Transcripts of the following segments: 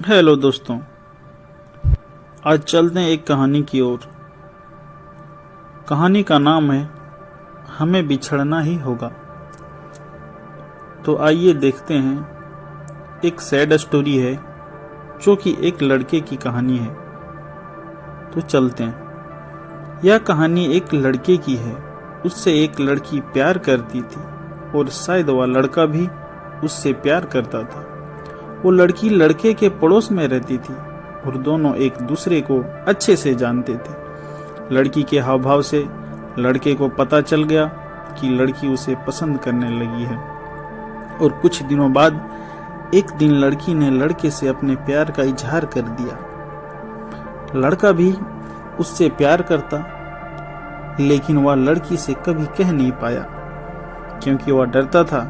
Hello दोस्तों, आज चलते हैं एक कहानी की ओर। कहानी का नाम है हमें बिछड़ना ही होगा। तो आइए देखते हैं। एक सैड स्टोरी है जो कि एक लड़के की कहानी है। तो चलते हैं। यह कहानी एक लड़के की है। उससे एक लड़की प्यार करती थी और शायद वह लड़का भी उससे प्यार करता था। वो लड़की लड़के के पड़ोस में रहती थी और दोनों एक दूसरे को अच्छे से जानते थे। लड़की के हाव भाव से लड़के को पता चल गया कि लड़की उसे पसंद करने लगी है। और कुछ दिनों बाद एक दिन लड़की ने लड़के से अपने प्यार का इजहार कर दिया। लड़का भी उससे प्यार करता, लेकिन वह लड़की से कभी कह नहीं पाया, क्योंकि वह डरता था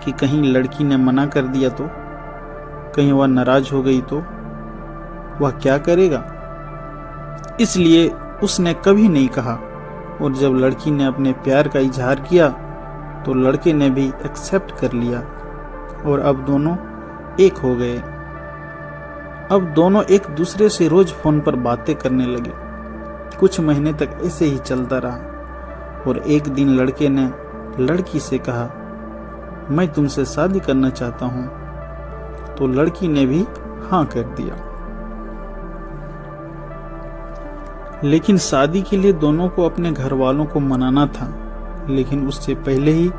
कि कहीं लड़की ने मना कर दिया तो, कहीं वह नाराज हो गई तो वह क्या करेगा। इसलिए उसने कभी नहीं कहा। और जब लड़की ने अपने प्यार का इजहार किया तो लड़के ने भी एक्सेप्ट कर लिया और अब दोनों एक हो गए। अब दोनों एक दूसरे से रोज फोन पर बातें करने लगे। कुछ महीने तक ऐसे ही चलता रहा और एक दिन लड़के ने लड़की से कहा, मैं तुमसे शादी करना चाहता हूँ। तो लड़की ने भी हाँ कर दिया। लेकिन शादी के लिए दोनों को अपने घर वालों को मनाना था। लेकिन उससे पहले ही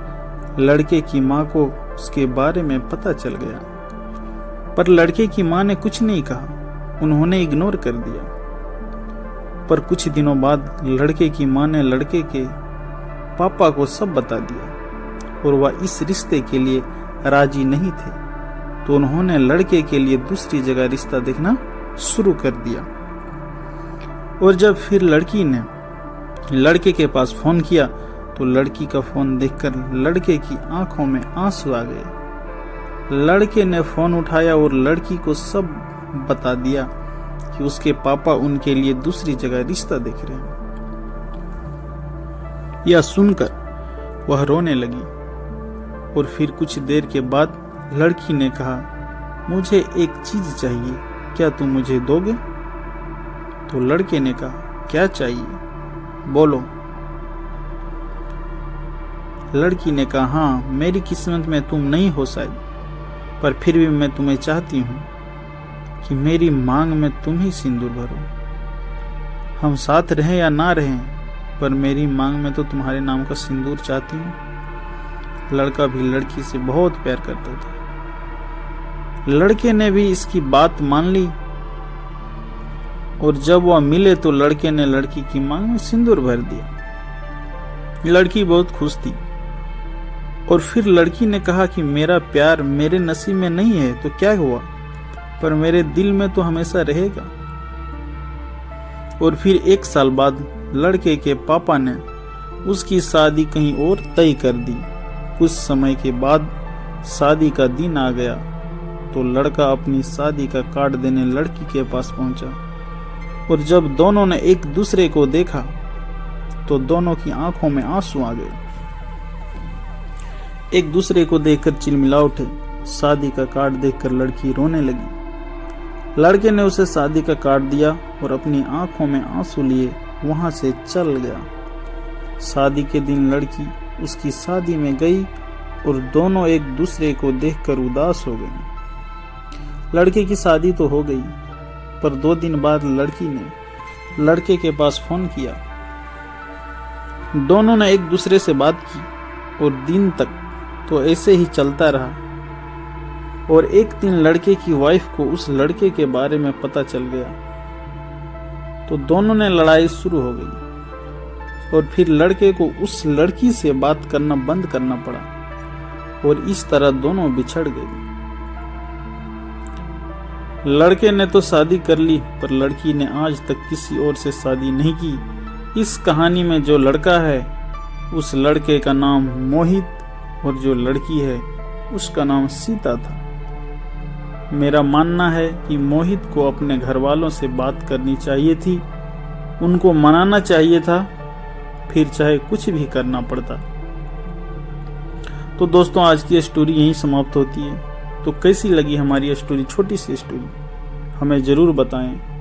लड़के की माँ को उसके बारे में पता चल गया। पर लड़के की माँ ने कुछ नहीं कहा, उन्होंने इग्नोर कर दिया। पर कुछ दिनों बाद लड़के की माँ ने लड़के के पापा को सब बता दिया और वह इस रिश्ते के लिए राजी नहीं थे। तो उन्होंने लड़के के लिए दूसरी जगह रिश्ता देखना शुरू कर दिया। और जब फिर लड़की ने लड़के के पास फोन किया तो लड़की का फोन देखकर लड़के की आंखों में आंसू आ गए। लड़के ने फोन उठाया और लड़की को सब बता दिया कि उसके पापा उनके लिए दूसरी जगह रिश्ता देख रहे हैं। यह सुनकर वह रोने लगी और फिर कुछ देर के बाद लड़की ने कहा, मुझे एक चीज चाहिए, क्या तुम मुझे दोगे? तो लड़के ने कहा, क्या चाहिए, बोलो। लड़की ने कहा, हाँ, मेरी किस्मत में तुम नहीं हो शायद, पर फिर भी मैं तुम्हें चाहती हूँ कि मेरी मांग में तुम ही सिंदूर भरो। हम साथ रहें या ना रहें, पर मेरी मांग में तो तुम्हारे नाम का सिंदूर चाहती हूँ। लड़का भी लड़की से बहुत प्यार करता था। लड़के ने भी इसकी बात मान ली और जब वह मिले तो लड़के ने लड़की की मांग में सिंदूर भर दिया। लड़की बहुत खुश थी और फिर लड़की ने कहा कि मेरा प्यार मेरे नसीब में नहीं है तो क्या हुआ, पर मेरे दिल में तो हमेशा रहेगा। और फिर एक साल बाद लड़के के पापा ने उसकी शादी कहीं और तय कर दी। कुछ समय के बाद शादी का दिन आ गया तो लड़का अपनी शादी का कार्ड देने लड़की के पास पहुंचा। और जब दोनों ने एक दूसरे को देखा तो दोनों की आंखों में आंसू आ गए। एक दूसरे को देखकर चिलमिला उठे। शादी का कार्ड देखकर लड़की रोने लगी। लड़के ने उसे शादी का कार्ड दिया और अपनी आंखों में आंसू लिए वहां से चल गया। शादी के दिन लड़की उसकी शादी में गई और दोनों एक दूसरे को देखकर उदास हो गए। लड़के की शादी तो हो गई, पर 2 दिन बाद लड़की ने लड़के के पास फोन किया। दोनों ने एक दूसरे से बात की और दिन तक तो ऐसे ही चलता रहा। और एक दिन लड़के की वाइफ को उस लड़के के बारे में पता चल गया तो दोनों ने लड़ाई शुरू हो गई और फिर लड़के को उस लड़की से बात करना बंद करना पड़ा और इस तरह दोनों बिछड़ गए। लड़के ने तो शादी कर ली, पर लड़की ने आज तक किसी और से शादी नहीं की। इस कहानी में जो लड़का है उस लड़के का नाम मोहित और जो लड़की है उसका नाम सीता था। मेरा मानना है कि मोहित को अपने घर वालों से बात करनी चाहिए थी, उनको मनाना चाहिए था, फिर चाहे कुछ भी करना पड़ता। तो दोस्तों, आज की स्टोरी यहीं समाप्त होती है। तो कैसी लगी हमारी स्टोरी, छोटी सी स्टोरी? हमें ज़रूर बताएं।